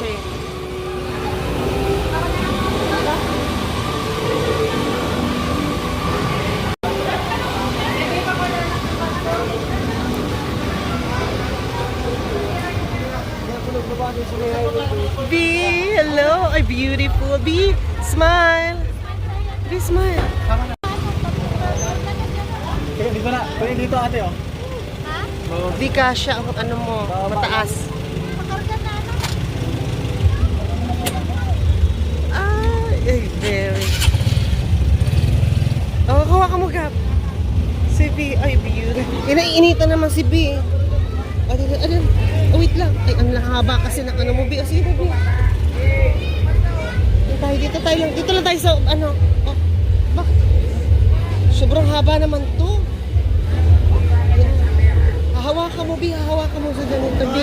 siya eh. B, hello. Ay, beautiful. B, smile. B, smile. Kaya dito na. Kaya dito ate oh. Di kasya ang ano mo, mataas. Ay, very. Oh, kawa ka mo, Gap. Si B, ay, beautiful. Inaiinitan naman si B. Adin. Oh, wait lang. Ay, ang haba kasi ng ano mo, B. O, sige, B. Dito tayo lang. Dito lang tayo sa, ano. Oh, bakit? Sobrang haba naman to. Ayan. Hahawakan mo, B. Hahawakan mo sa ganito, B.